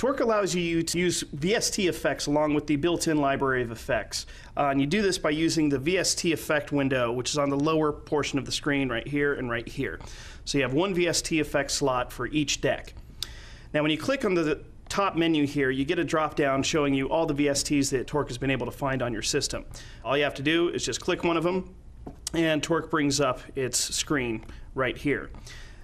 Torq allows you to use VST effects along with the built-in library of effects. And you do this by using the VST effect window, which is on the lower portion of the screen right here and right here. So you have one VST effect slot for each deck. Now when you click on the top menu here, you get a drop-down showing you all the VSTs that Torq has been able to find on your system. All you have to do is just click one of them, and Torq brings up its screen right here.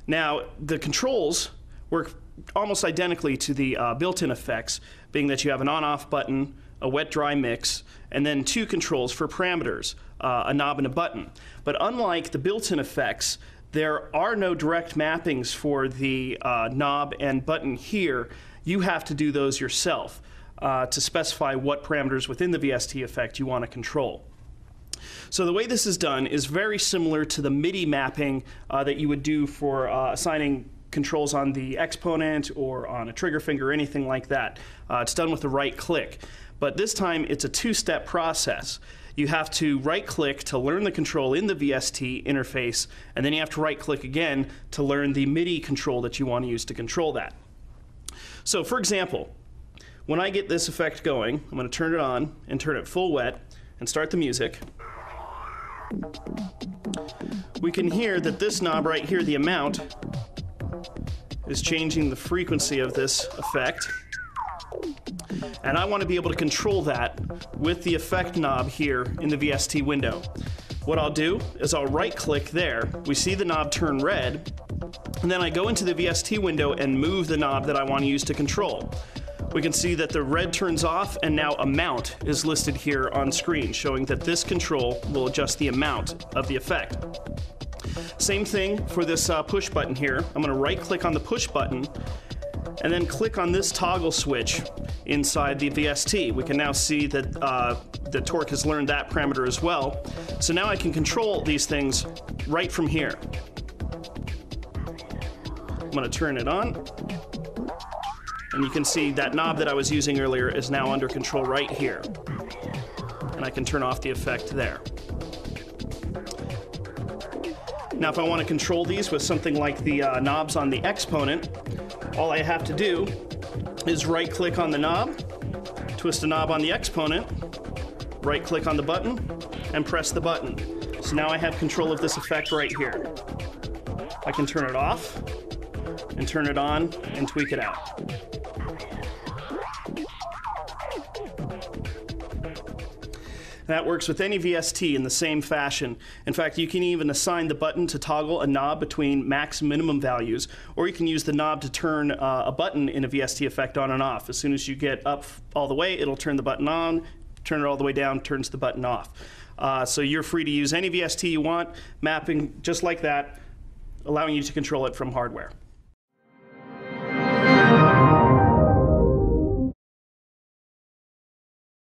Now the controls work almost identically to the built-in effects, being that you have an on-off button, a wet-dry mix, and then two controls for parameters, a knob and a button. But unlike the built-in effects, there are no direct mappings for the knob and button here. You have to do those yourself to specify what parameters within the VST effect you want to control. So the way this is done is very similar to the MIDI mapping that you would do for assigning controls on the exponent or on a trigger finger or anything like that. It's done with the right click. But this time it's a two-step process. You have to right click to learn the control in the VST interface, and then you have to right click again to learn the MIDI control that you want to use to control that. So for example, when I get this effect going, I'm going to turn it on and turn it full wet and start the music. We can hear that this knob right here, the amount, is changing the frequency of this effect. And I want to be able to control that with the effect knob here in the VST window. What I'll do is I'll right click there. We see the knob turn red, and then I go into the VST window and move the knob that I want to use to control. We can see that the red turns off, and now amount is listed here on screen, showing that this control will adjust the amount of the effect. Same thing for this push button here. I'm going to right click on the push button and then click on this toggle switch inside the VST. We can now see that the Torq has learned that parameter as well. So now I can control these things right from here. I'm going to turn it on, and you can see that knob that I was using earlier is now under control right here. And I can turn off the effect there. Now if I want to control these with something like the knobs on the exponent, all I have to do is right click on the knob, twist the knob on the exponent, right click on the button, and press the button. So now I have control of this effect right here. I can turn it off and turn it on and tweak it out. That works with any VST in the same fashion. In fact, you can even assign the button to toggle a knob between max and minimum values, or you can use the knob to turn a button in a VST effect on and off. As soon as you get up all the way, it'll turn the button on, turn it all the way down, turns the button off. So you're free to use any VST you want, mapping just like that, allowing you to control it from hardware.